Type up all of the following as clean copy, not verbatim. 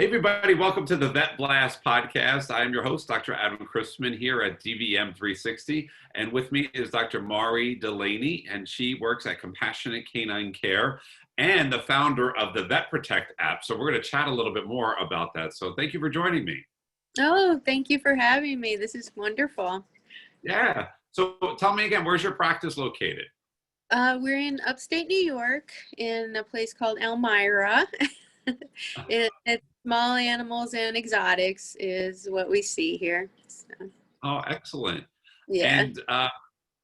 Hey, everybody, welcome to the Vet Blast podcast. I am your host, Dr. Adam Christman, here at DVM 360. And with me is Dr. Mari Delaney, and she works at Compassionate Canine Care and the founder of the Vet Protect app. So we're going to chat a little bit more about that. So thank you for joining me. Oh, thank you for having me. This is wonderful. Yeah. So tell me again, where's your practice located? We're in upstate New York in a place called Elmira. It's small animals and exotics is what we see here. So, Oh, excellent. yeah. And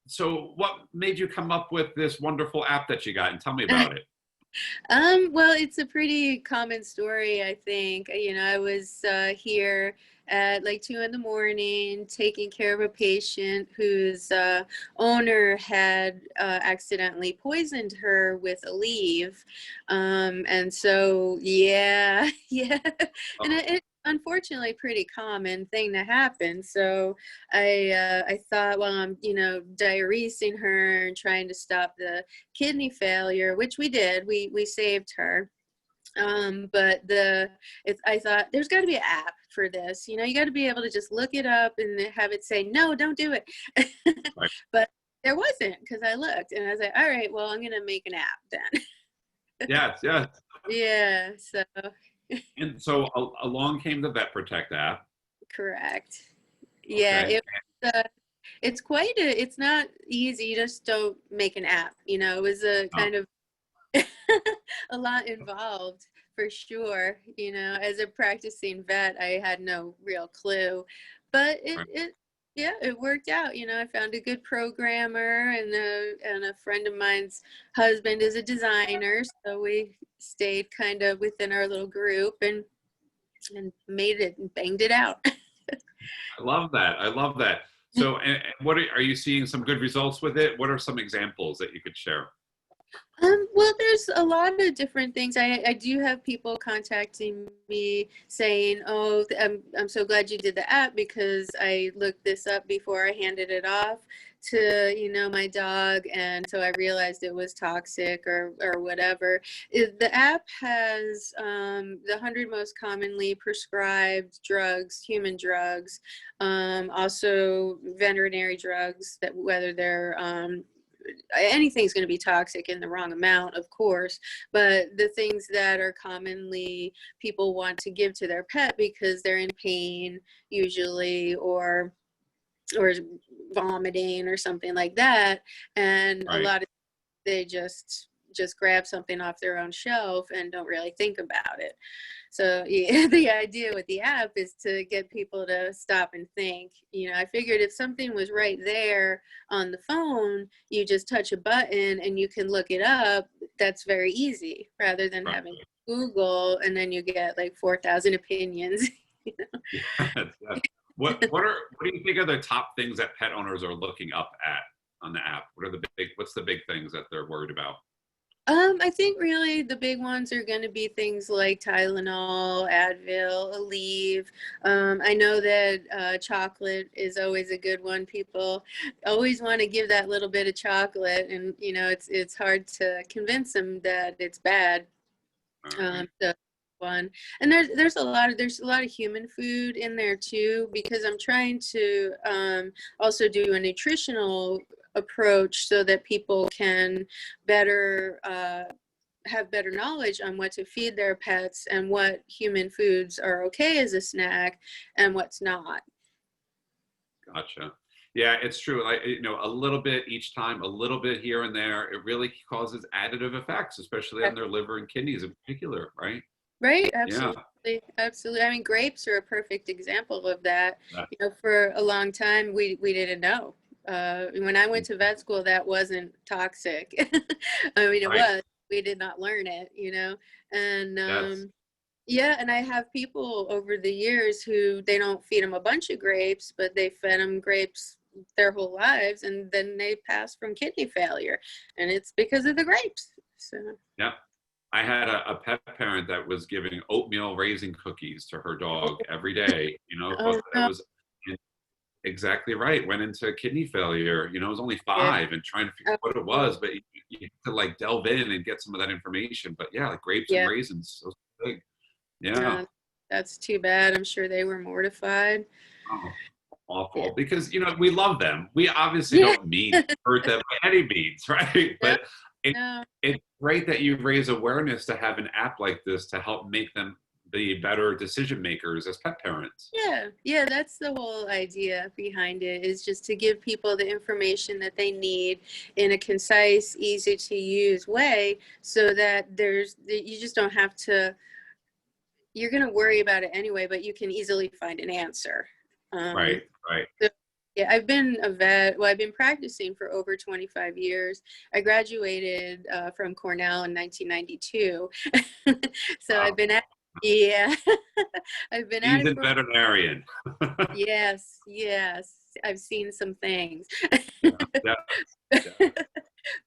so what made you come up with this wonderful app that you got? And tell me about it. Well, it's a pretty common story, I think. I was here at like 2 in the morning taking care of a patient whose owner had accidentally poisoned her with Aleve. And so, yeah, yeah. And it's unfortunately a pretty common thing to happen. So I thought, well, I'm, diuresing her and trying to stop the kidney failure, which we did. We saved her. But I thought there's got to be an app for this. You got to be able to just look it up and have it say, no, don't do it. Right. But there wasn't, because I looked and I was like, all right, well, I'm going to make an app then. Yes, yes. Yeah. So And so along came the Vet Protect app. correct. Yeah. Okay. It's not easy. You just don't make an app. It was a kind of a lot involved for sure. As a practicing vet, I had no real clue, but it worked out. I found a good programmer, and a friend of mine's husband is a designer, so we stayed kind of within our little group and made it and banged it out. I love that. I love that. So, and what are you seeing some good results with it? What are some examples that you could share? Well, there's a lot of different things. I do have people contacting me saying, oh, I'm so glad you did the app because I looked this up before I handed it off to, my dog. And so I realized it was toxic or whatever. The app has the 100 most commonly prescribed drugs, human drugs, also veterinary drugs, that whether they're anything's going to be toxic in the wrong amount, of course, but the things that are commonly people want to give to their pet because they're in pain usually, or vomiting or something like that, and Right. a lot of they just grab something off their own shelf and don't really think about it. So yeah, the idea with the app is to get people to stop and think. I figured if something was right there on the phone, you just touch a button and you can look it up. That's very easy, rather than Right. having Google and then you get like 4,000 opinions. Yes, yes. What do you think are the top things that pet owners are looking up at on the app? What's the big things that they're worried about? I think really the big ones are going to be things like Tylenol, Advil, Aleve. I know that chocolate is always a good one. People always want to give that little bit of chocolate, and it's hard to convince them that it's bad. So one, and there's a lot of human food in there too, because I'm trying to also do a nutritional approach so that people can better have better knowledge on what to feed their pets and what human foods are okay as a snack and what's not. Gotcha. Yeah, it's true. A little bit each time, a little bit here and there, it really causes additive effects, especially on their liver and kidneys in particular, right? Right, Yeah. absolutely, absolutely. I mean, grapes are a perfect example of that. Yeah. For a long time, we didn't know. When I went to vet school, that wasn't toxic. I mean, it Right. was. We did not learn it, and Yes. yeah, and I have people over the years who they don't feed them a bunch of grapes, but they fed them grapes their whole lives, and then they pass from kidney failure, and it's because of the grapes. So. Yeah. I had a pet parent that was giving oatmeal raisin cookies to her dog every day, Oh, thought that no. was exactly right. Went into kidney failure, it was only Yeah. 5 and trying to figure out what it was, but you have to like delve in and get some of that information. But yeah, like grapes and Yeah. raisins, those are big. Yeah. That's too bad. I'm sure they were mortified. Oh, Yeah. awful. Because, we love them. We obviously Yeah. don't mean to hurt them by any means, right? No, But it, no. it's great that you raise awareness to have an app like this to help make them be better decision makers as pet parents. Yeah, yeah, that's the whole idea behind it, is just to give people the information that they need in a concise, easy to use way, so that you just don't have to, you're going to worry about it anyway, but you can easily find an answer. Right, right. So, yeah, I've been a vet. Well, I've been practicing for over 25 years. I graduated from Cornell in 1992. So I've Wow. been at, yeah, I've been at it Seasoned for, veterinarian. yes, yes. I've seen some things. Yeah, yeah.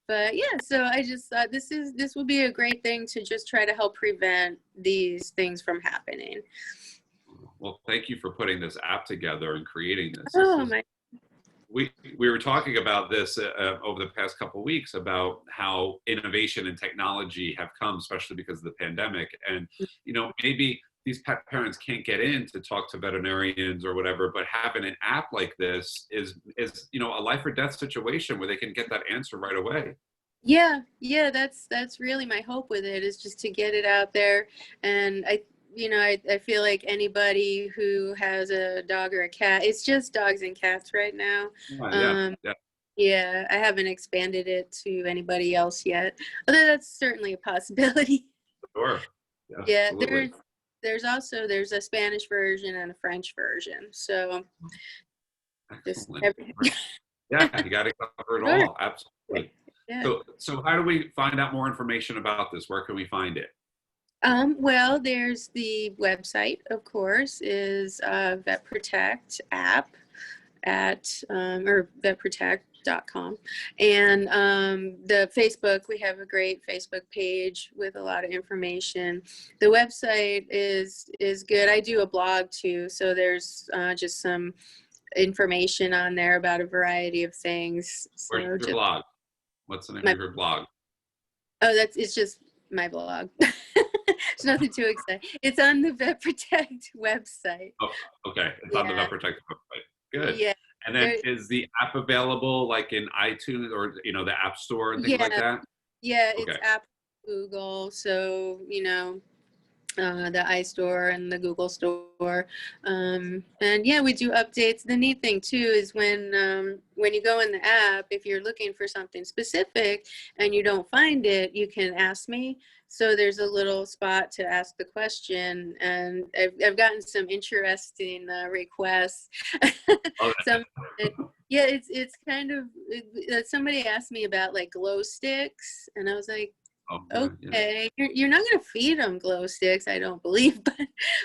But yeah, so I just thought this would be a great thing to just try to help prevent these things from happening. Well, thank you for putting this app together and creating this. Oh my. We were talking about this over the past couple of weeks about how innovation and technology have come, especially because of the pandemic. And maybe these pet parents can't get in to talk to veterinarians or whatever, but having an app like this is a life or death situation where they can get that answer right away. Yeah, yeah, that's really my hope with it, is just to get it out there. And I feel like anybody who has a dog or a cat, it's just dogs and cats right now. Yeah, Um, yeah, yeah, I haven't expanded it to anybody else yet, although that's certainly a possibility. sure. Yeah, Yeah, absolutely. there's a Spanish version and a French version. So just Excellent. Yeah, you got to cover it Sure. all. Absolutely. Yeah. So how do we find out more information about this? Where can we find it? Well, there's the website, of course, is Vet Protect app or vetprotect.com. And the Facebook, we have a great Facebook page with a lot of information. The website is good. I do a blog too, so there's just some information on there about a variety of things. Where's So your just blog? What's the name my of your blog? it's just my blog. There's nothing too exciting. It's on the Vet Protect website. Oh, okay. It's on the Yeah. Vet Protect website. Good. Yeah. And then There, is the app available like in iTunes or the App Store and things like yeah. that? Yeah. Okay. It's Apple, Google. So, the iStore and the Google Store. And yeah, we do updates. The neat thing too is when you go in the app, if you're looking for something specific and you don't find it, you can ask me. So there's a little spot to ask the question, and I've gotten some interesting requests. Oh, Some, yeah, it's kind of somebody asked me about like glow sticks, and I was like, yeah. okay, you're not going to feed them glow sticks, I don't believe, but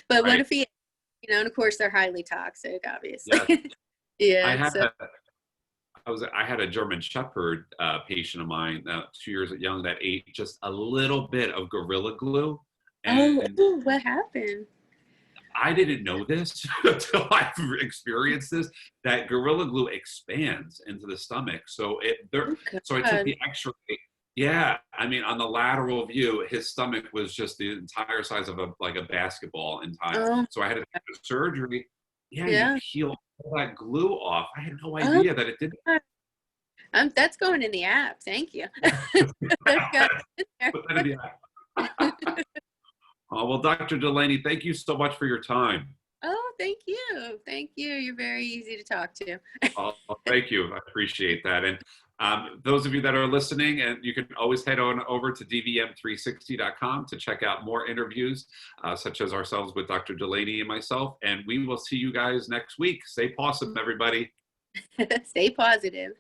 what Right. if and of course they're highly toxic, obviously. Yeah. Yeah. So, I had a German Shepherd patient of mine, 2 years young, that ate just a little bit of Gorilla Glue, and what happened? I didn't know this until I've experienced this, that Gorilla Glue expands into the stomach. So so I took the X-ray. Yeah, I mean, on the lateral view, his stomach was just the entire size of a basketball in time. Oh, So I had to take the surgery. Yeah, you yeah. peel all that glue off. I had no idea that it didn't. That's going in the app. Thank you. That's got it in Put that in the app. Oh, well, Dr. Delaney, thank you so much for your time. Oh, thank you. Thank you. You're very easy to talk to. Oh, thank you. I appreciate that. And those of you that are listening, and you can always head on over to dvm360.com to check out more interviews, such as ourselves with Dr. Delaney and myself. And we will see you guys next week. Stay awesome, everybody. Stay positive.